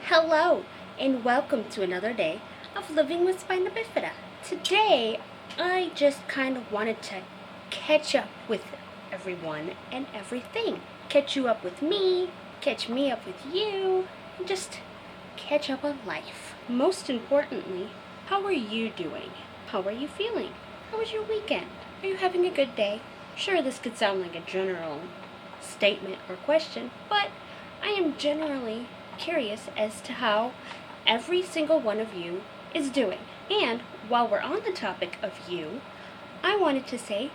Hello, and welcome to another day of Living with Spina Bifida. Today, I just kind of wanted to catch up with everyone and everything. Catch you up with me, catch me up with you, and just catch up on life. Most importantly, how are you doing? How are you feeling? How was your weekend? Are you having a good day? Sure, this could sound like a general statement or question, but I am generally curious as to how every single one of you is doing. And while we're on the topic of you, I wanted to say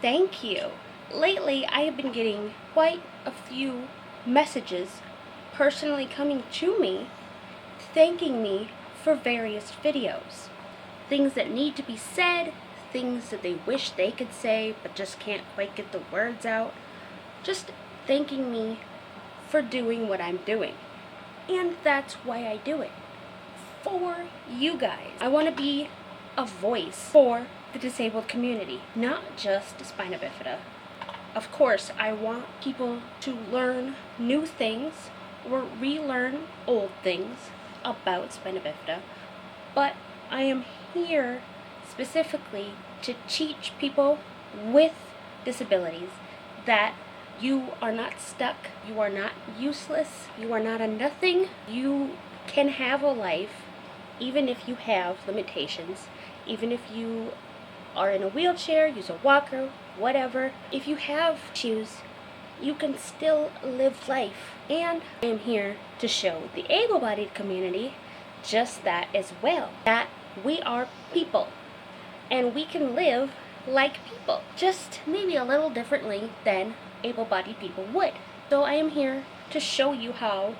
thank you. Lately, I have been getting quite a few messages personally coming to me thanking me for various videos. Things that need to be said, things that they wish they could say but just can't quite get the words out. Just thanking me for doing what I'm doing. And that's why I do it. For you guys. I want to be a voice for the disabled community, not just Spina Bifida. Of course, I want people to learn new things or relearn old things about Spina Bifida, but I am here specifically to teach people with disabilities that you are not stuck, you are not useless, you are not a nothing. You can have a life even if you have limitations, even if you are in a wheelchair, use a walker, whatever. If you have issues, you can still live life. And I am here to show the able-bodied community just that as well, that we are people and we can live like people, just maybe a little differently than able-bodied people would. So I am here to show you how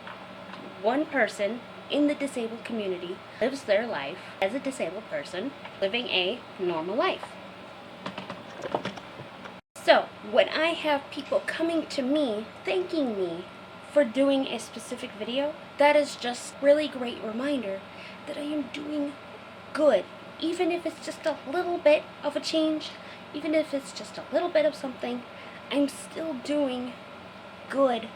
one person in the disabled community lives their life as a disabled person, living a normal life. So when I have people coming to me thanking me for doing a specific video, that is just really great reminder that I am doing good, even if it's just a little bit of a change, even if it's just a little bit of something. I'm still doing good.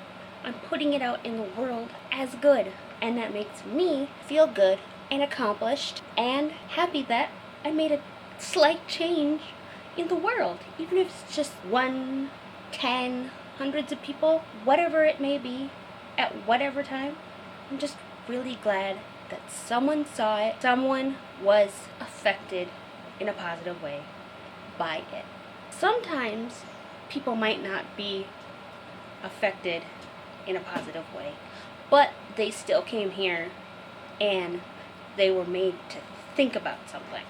I'm putting it out in the world as good. And that makes me feel good and accomplished and happy that I made a slight change in the world. Even if it's just 1, 10, hundreds of people, whatever it may be, at whatever time, I'm just really glad that someone saw it, someone was affected in a positive way by it. Sometimes people might not be affected in a positive way, but they still came here and they were made to think about something.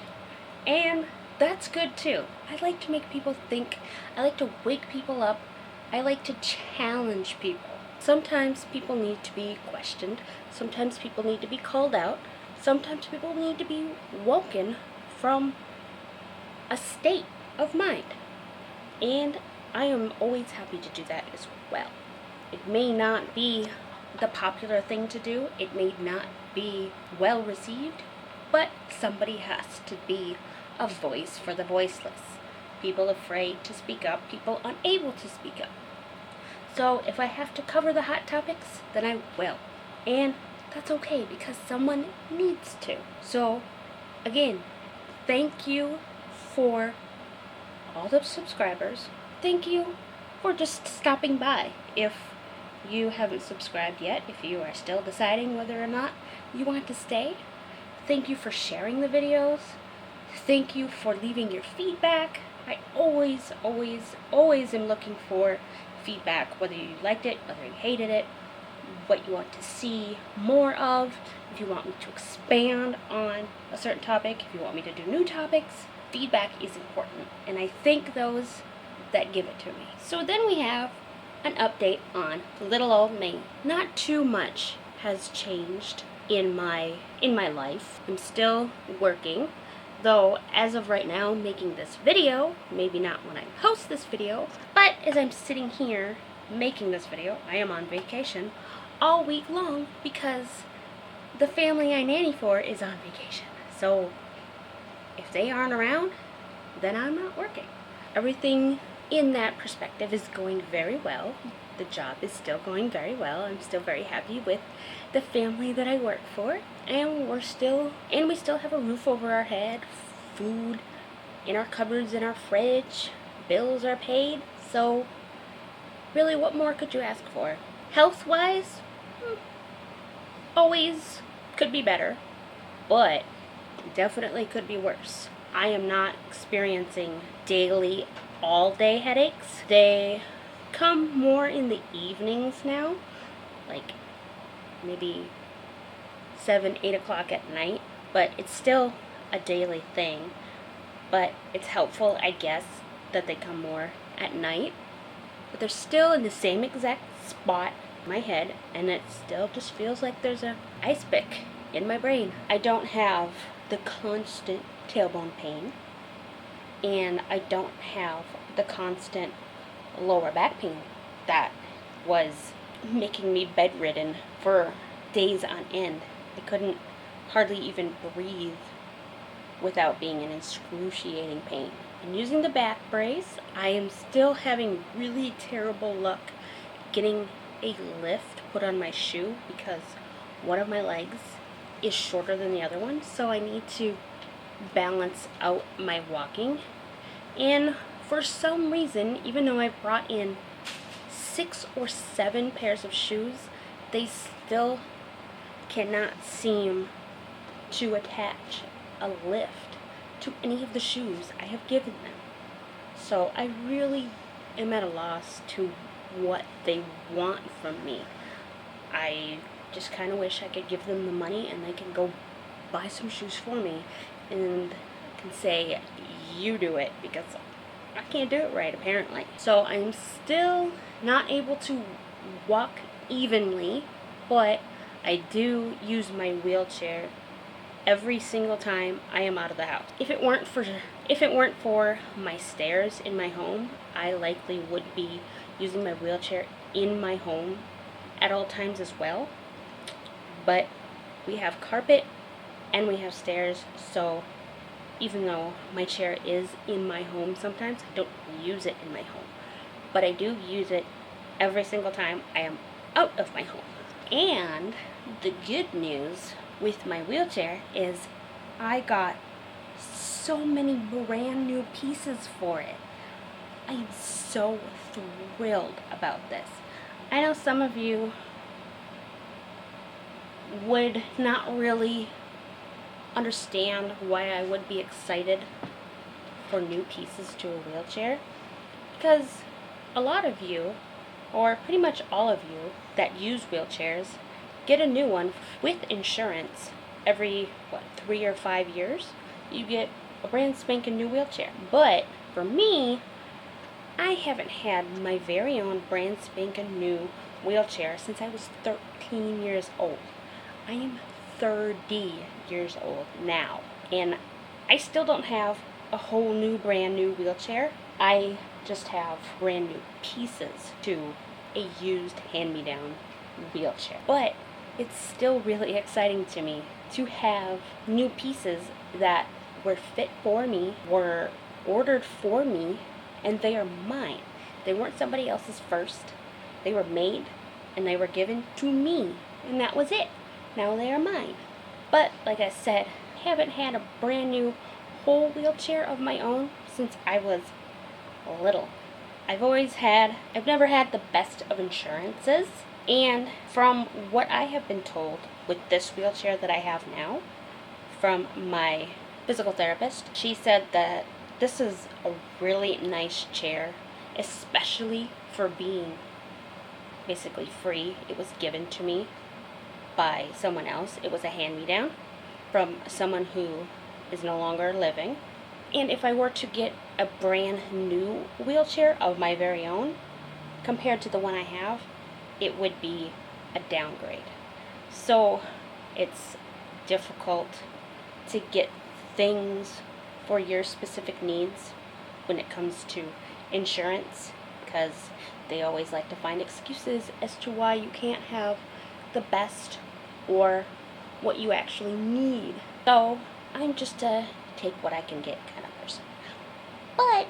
And that's good too. I like to make people think. I like to wake people up. I like to challenge people. Sometimes people need to be questioned. Sometimes people need to be called out. Sometimes people need to be woken from a state of mind. And I am always happy to do that as well. It may not be the popular thing to do. It may not be well received, but somebody has to be a voice for the voiceless. People afraid to speak up, people unable to speak up. So if I have to cover the hot topics, then I will. And that's okay because someone needs to. So again, thank you for all the subscribers. Thank you for just stopping by. If you haven't subscribed yet, if you are still deciding whether or not you want to stay, thank you for sharing the videos. Thank you for leaving your feedback. I always am looking for feedback, whether you liked it, whether you hated it, what you want to see more of, if you want me to expand on a certain topic, if you want me to do new topics. Feedback is important, and I thank those that give it to me. So then we have an update on little old me. Not too much has changed in my life. I'm still working, though as of right now making this video, maybe not when I post this video, but as I'm sitting here making this video, I am on vacation all week long because the family I nanny for is on vacation. So if they aren't around, then I'm not working. Everything in that perspective is going very well. the job is still going very well. I'm still very happy with the family that I work for, and we still have a roof over our head, food in our cupboards, in our fridge, bills are paid. So really, what more could you ask for? Health-wise, always could be better, but definitely could be worse. I am not experiencing daily, all-day headaches. They come more in the evenings now, like maybe 7, 8 o'clock at night, but it's still a daily thing. But it's helpful, I guess, that they come more at night. But they're still in the same exact spot in my head, and it still just feels like there's an ice pick in my brain. I don't have the constant tailbone pain, and I don't have the constant lower back pain that was making me bedridden for days on end. I couldn't hardly even breathe without being in excruciating pain. And using the back brace, I am still having really terrible luck getting a lift put on my shoe because one of my legs is shorter than the other one, so I need to balance out my walking. And for some reason, even though I brought in 6 or 7 pairs of shoes, they still cannot seem to attach a lift to any of the shoes I have given them. So I really am at a loss to what they want from me. I just kind of wish I could give them the money and they can go buy some shoes for me and can say, you do it, because I can't do it right, apparently. So I'm still not able to walk evenly, but I do use my wheelchair every single time I am out of the house. If it weren't for my stairs in my home, I likely would be using my wheelchair in my home at all times as well. But we have carpet and we have stairs, so even though my chair is in my home sometimes, I don't use it in my home. But I do use it every single time I am out of my home. And the good news with my wheelchair is I got so many brand new pieces for it. I am so thrilled about this. I know some of you would not really understand why I would be excited for new pieces to a wheelchair, because a lot of you, or pretty much all of you that use wheelchairs, get a new one with insurance every 3 or 5 years. You get a brand spanking new wheelchair. But for me, I haven't had my very own brand spanking new wheelchair since I was 13 years old. I am 30 years old now, and I still don't have a whole new brand new wheelchair. I just have brand new pieces to a used hand-me-down wheelchair. But it's still really exciting to me to have new pieces that were fit for me, were ordered for me, and they are mine. They weren't somebody else's first. They were made and they were given to me, and that was it. Now they are mine. But like I said, I haven't had a brand new whole wheelchair of my own since I was little. I've never had the best of insurances, and from what I have been told with this wheelchair that I have now, from my physical therapist, she said that this is a really nice chair, especially for being basically free. It was given to me by someone else. It was a hand-me-down from someone who is no longer living. And if I were to get a brand new wheelchair of my very own, compared to the one I have, it would be a downgrade. So it's difficult to get things for your specific needs when it comes to insurance, because they always like to find excuses as to why you can't have the best or what you actually need. So I'm just a take what I can get kind of person. But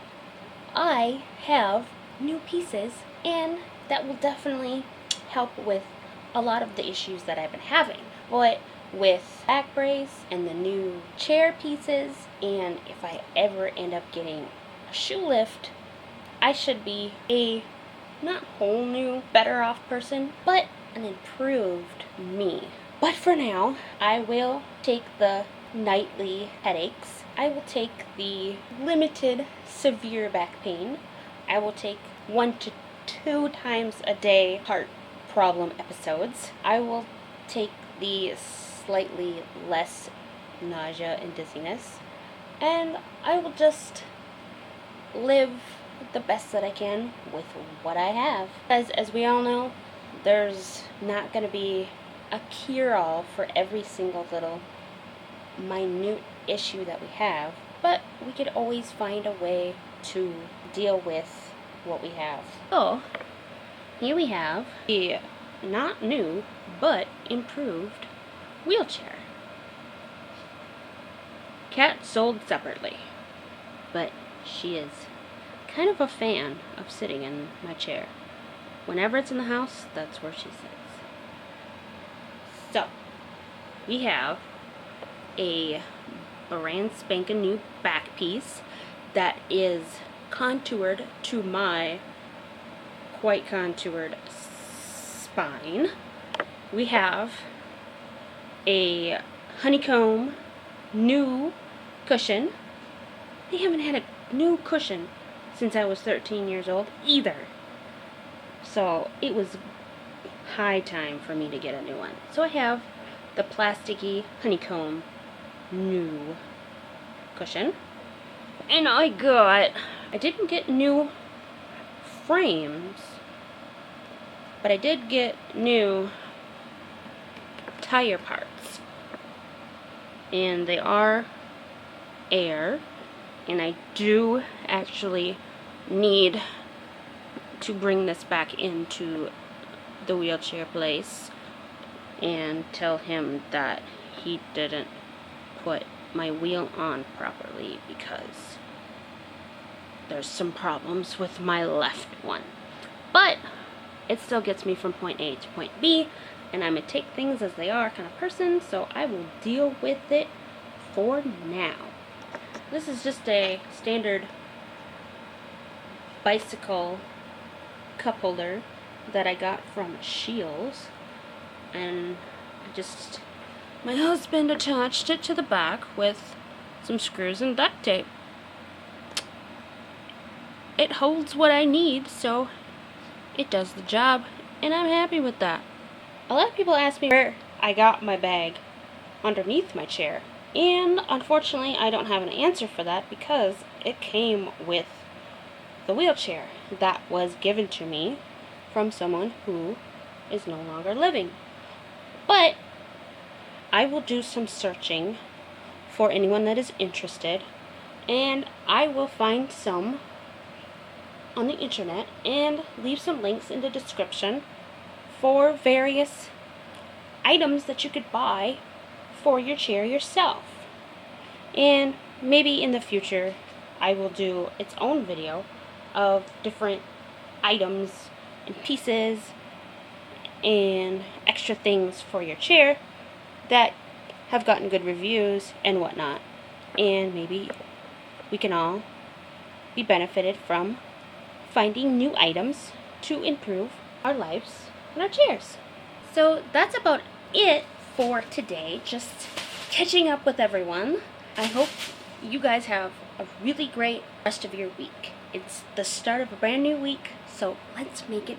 I have new pieces, and that will definitely help with a lot of the issues that I've been having. But with back brace and the new chair pieces, and if I ever end up getting a shoe lift, I should be a not whole new, better off person, but an improved me. But for now, I will take the nightly headaches. I will take the limited severe back pain. I will take 1 to 2 times a day heart problem episodes. I will take the slightly less nausea and dizziness. And I will just live the best that I can with what I have. As we all know, there's not going to be a cure-all for every single little minute issue that we have, but we could always find a way to deal with what we have. So, here we have a not new, but improved wheelchair. Cat sold separately, but she is kind of a fan of sitting in my chair. Whenever it's in the house, that's where she sits. So, we have a brand spanking new back piece that is contoured to my quite contoured spine. We have a honeycomb new cushion. I haven't had a new cushion since I was 13 years old either. So it was high time for me to get a new one. So I have the plasticky honeycomb new cushion. And I didn't get new frames, but I did get new tire parts. And they are air, and I do actually need to bring this back into the wheelchair place and tell him that he didn't put my wheel on properly because there's some problems with my left one. But it still gets me from point A to point B, and I'm a take things as they are kind of person, so I will deal with it for now. This is just a standard bicycle cup holder that I got from Scheels, and my husband attached it to the back with some screws and duct tape. It holds what I need, so it does the job, and I'm happy with that. A lot of people ask me where I got my bag underneath my chair, and unfortunately I don't have an answer for that because it came with the wheelchair that was given to me from someone who is no longer living. But I will do some searching for anyone that is interested, and I will find some on the internet and leave some links in the description for various items that you could buy for your chair yourself. And maybe in the future I will do its own video of different items and pieces and extra things for your chair that have gotten good reviews and whatnot. And maybe we can all be benefited from finding new items to improve our lives and our chairs. So that's about it for today. Just catching up with everyone. I hope you guys have a really great rest of your week. It's the start of a brand new week, so let's make it